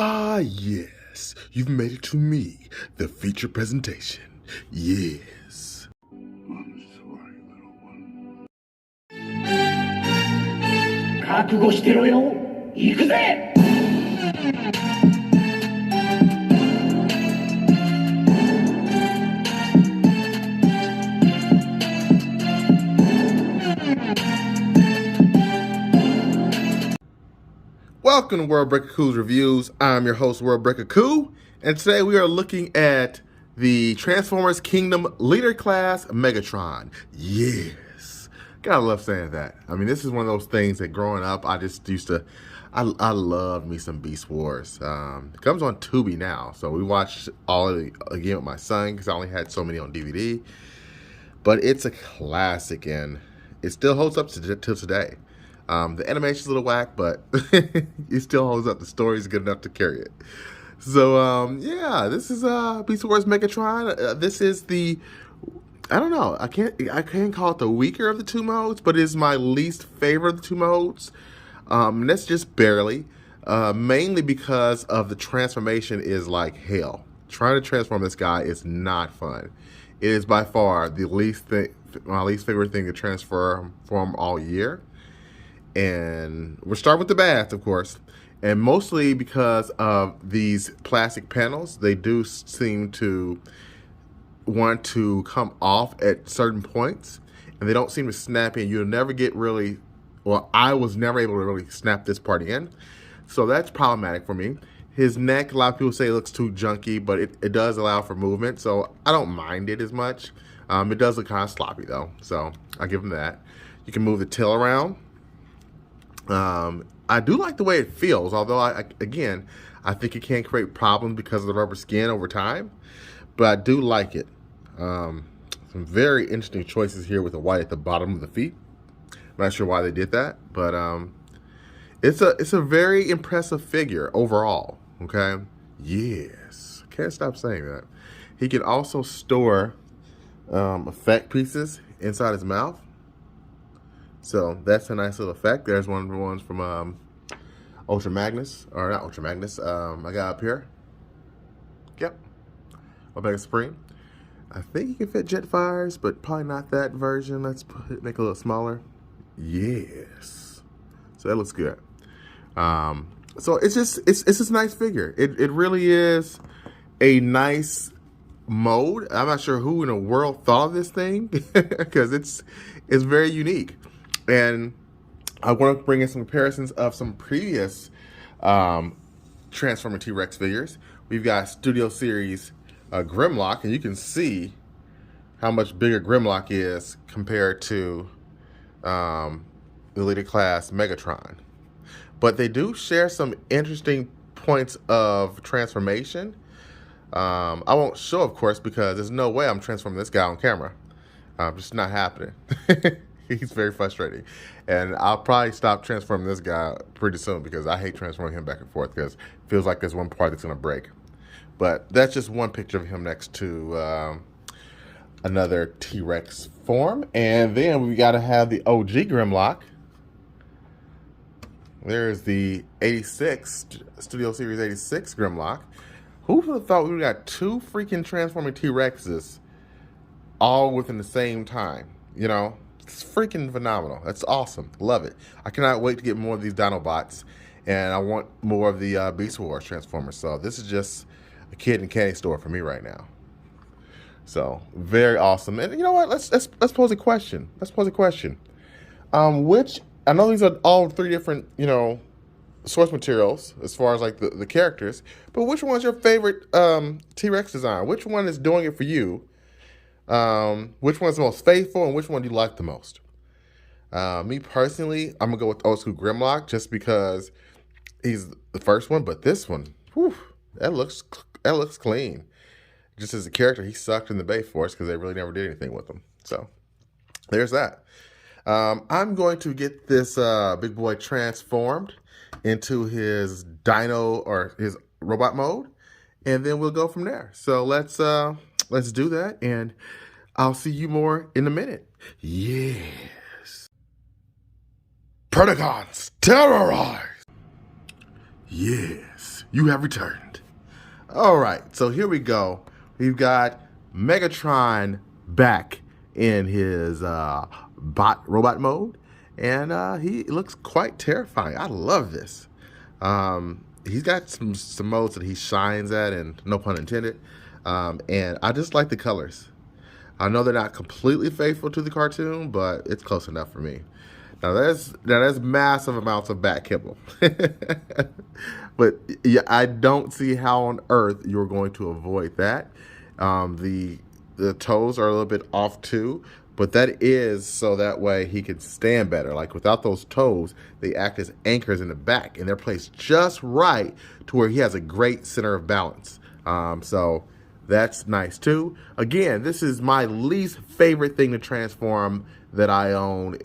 Ah, yes. You've made it to me, the feature presentation. Yes. I'm sorry, little one. 覚悟してろよ。行くぜ。Welcome to World Breaker Coo's Reviews. I'm your host, World Breaker Coo, and today we are looking at the Transformers Kingdom Leader Class Megatron. Yes. Gotta love saying that. I mean, this is one of those things that growing up, I just used to, I loved me some Beast Wars. It comes on Tubi now, so we watched all of it again with my son because I only had so many on DVD. But it's a classic, and it still holds up till today. The animation's a little whack, but it still holds up. The story's good enough to carry it. So, yeah, this is Beast Wars Megatron. This is the, I don't know, I can't call it the weaker of the two modes, but it's my least favorite of the two modes. And that's just barely, mainly because of the transformation is like hell. Trying to transform this guy is not fun. It is by far the my least favorite thing to transform all year. And we'll start with the bath, of course. And mostly because of these plastic panels, they do seem to want to come off at certain points. And they don't seem to snap in. You'll never get really, well, I was never able to really snap this part in. So that's problematic for me. His neck, a lot of people say it looks too junky, but it does allow for movement. So I don't mind it as much. It does look kind of sloppy though. So I'll give him that. You can move the tail around. I do like the way it feels, although I think it can create problems because of the rubber skin over time, but I do like it. Some very interesting choices here with the white at the bottom of the feet. I'm not sure why they did that, but it's a very impressive figure overall. Okay, yes, can't stop saying that. He can also store effect pieces inside his mouth. So that's a nice little effect. There's one of the ones from Ultra Magnus, or not Ultra Magnus. I got up here. Yep, Omega Supreme. I think you can fit Jetfires, but probably not that version. Let's make it a little smaller. Yes, so that looks good. So it's just a nice figure. It really is a nice mode. I'm not sure who in the world thought of this thing because it's very unique. And I want to bring in some comparisons of some previous Transformer T-Rex figures. We've got Studio Series Grimlock, and you can see how much bigger Grimlock is compared to the Leader Class Megatron. But they do share some interesting points of transformation. I won't show, of course, because there's no way I'm transforming this guy on camera. Just not happening. He's very frustrating. And I'll probably stop transforming this guy pretty soon because I hate transforming him back and forth because it feels like there's one part that's going to break. But that's just one picture of him next to another T-Rex form. And then we got to have the OG Grimlock. There's the 86, Studio Series 86 Grimlock. Who would have thought we got two freaking transforming T-Rexes all within the same time? You know? It's freaking phenomenal. That's awesome. Love it. I cannot wait to get more of these Dinobots, and I want more of the Beast Wars Transformers. So this is just a kid in a candy store for me right now. So very awesome. And you know what? Let's pose a question. Let's pose a question. Which, I know these are all three different, source materials as far as like the characters, but which one's your favorite T-Rex design? Which one is doing it for you? Which one's the most faithful and which one do you like the most? Me personally, I'm gonna go with old school Grimlock just because he's the first one, but this one, whew, that looks clean. Just as a character, he sucked in the Bay Force because they really never did anything with him. So there's that. I'm going to get this big boy transformed into his dino or his robot mode, and then we'll go from there. So let's do that, and I'll see you more in a minute. Yes. Predacons, terrorize! Yes, you have returned. All right, so here we go. We've got Megatron back in his robot mode, and he looks quite terrifying. I love this. He's got some modes that he shines at, and no pun intended. And I just like the colors. I know they're not completely faithful to the cartoon, but it's close enough for me. Now there's massive amounts of bat kibble, but yeah, I don't see how on earth you're going to avoid that. The toes are a little bit off too, but that is so that way he can stand better. Like without those toes, they act as anchors in the back, and they're placed just right to where he has a great center of balance. So that's nice too. Again, this is my least favorite thing to transform that I own.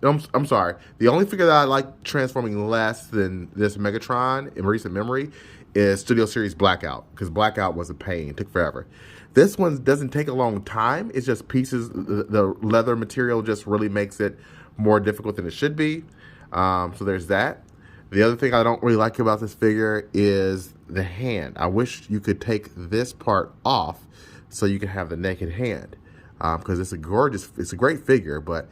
I'm sorry. The only figure that I like transforming less than this Megatron in recent memory is Studio Series Blackout, because Blackout was a pain. It took forever. This one doesn't take a long time. It's just pieces. The leather material just really makes it more difficult than it should be. So there's that. The other thing I don't really like about this figure is the hand. I wish you could take this part off so you can have the naked hand. Because it's a great figure, but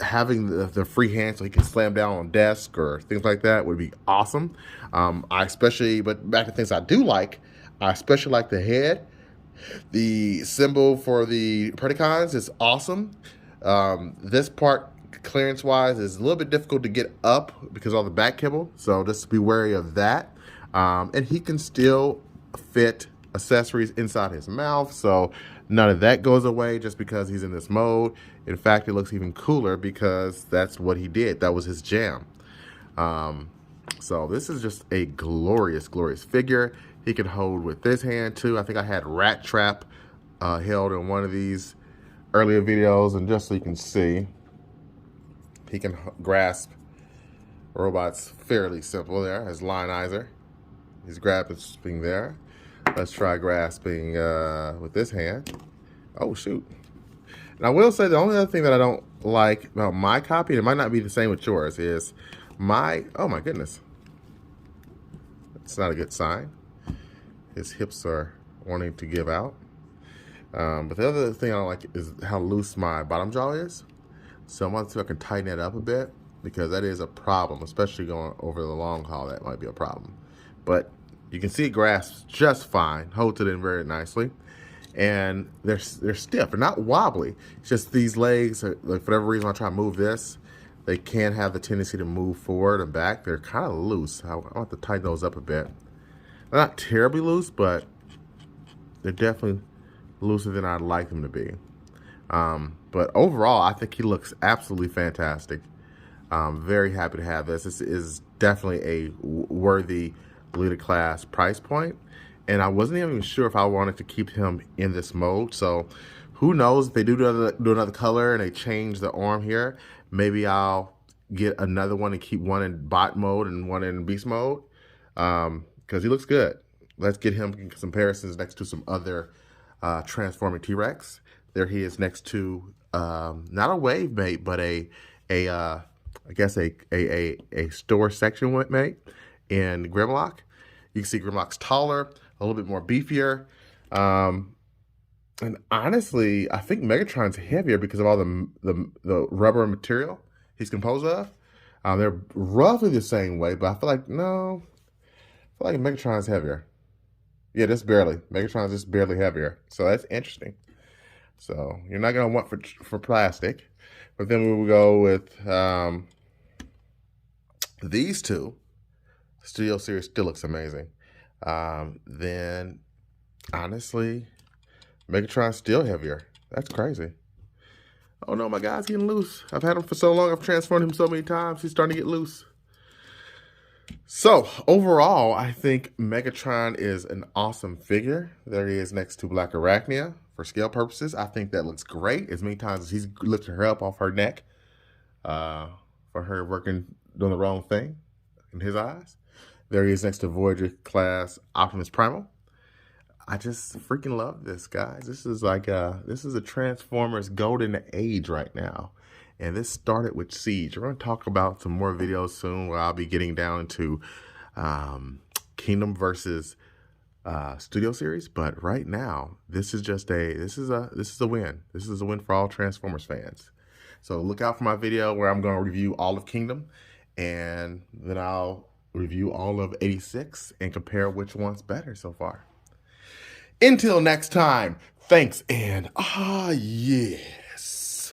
having the free hand so he can slam down on desk or things like that would be awesome. But back to things I do like, I especially like the head. The symbol for the Predacons is awesome. This part, clearance-wise, is a little bit difficult to get up because of all the back kibble, so just be wary of that. And he can still fit accessories inside his mouth, so none of that goes away just because he's in this mode. In fact, it looks even cooler because that's what he did. That was his jam. So this is just a glorious, glorious figure. He can hold with this hand too. I think I had Rat Trap held in one of these earlier videos, and just so you can see, he can grasp robots fairly simple there. His Lionizer, he's grasping there. Let's try grasping with this hand. Oh, shoot. And I will say the only other thing that I don't like about my copy, and it might not be the same with yours, is oh my goodness. It's not a good sign. His hips are wanting to give out. But the other thing I don't like is how loose my bottom jaw is. So I'm going to see if I can tighten it up a bit, because that is a problem, especially going over the long haul. That might be a problem. But you can see it grasps just fine, holds it in very nicely, and they're stiff. They're not wobbly. It's just these legs, like for whatever reason, when I try to move this, they can have the tendency to move forward and back. They're kind of loose. I'll have to tighten those up a bit. They're not terribly loose, but they're definitely looser than I'd like them to be. But overall, I think he looks absolutely fantastic. I'm very happy to have this. This is definitely a worthy Leader class price point, and I wasn't even sure if I wanted to keep him in this mode. So who knows, if they do another color and they change the arm here, maybe I'll get another one and keep one in bot mode and one in beast mode, because he looks good. Let's get him in comparisons next to some other transforming T-Rex. There he is next to not a wave mate, but I guess a store section mate in Grimlock. You can see Grimlock's taller, a little bit more beefier. And honestly, I think Megatron's heavier because of all the rubber material he's composed of. They're roughly the same weight, but I feel like Megatron's heavier. Yeah, just barely. Megatron's just barely heavier. So that's interesting. So you're not gonna want for plastic. But then we will go with these two. Studio Series still looks amazing. Then, honestly, Megatron's still heavier. That's crazy. Oh no, my guy's getting loose. I've had him for so long. I've transformed him so many times. He's starting to get loose. So, overall, I think Megatron is an awesome figure. There he is next to Black Arachnia. For scale purposes, I think that looks great. As many times as he's lifted her up off her neck for her doing the wrong thing in his eyes. There he is next to Voyager class Optimus Primal. I just freaking love this, guys. This is like this is a Transformers golden age right now. And this started with Siege. We're going to talk about some more videos soon where I'll be getting down into Kingdom versus Studio Series. But right now, this is a win. This is a win for all Transformers fans. So look out for my video where I'm going to review all of Kingdom, and then I'll review all of 86 and compare which one's better so far. Until next time, thanks and yeah.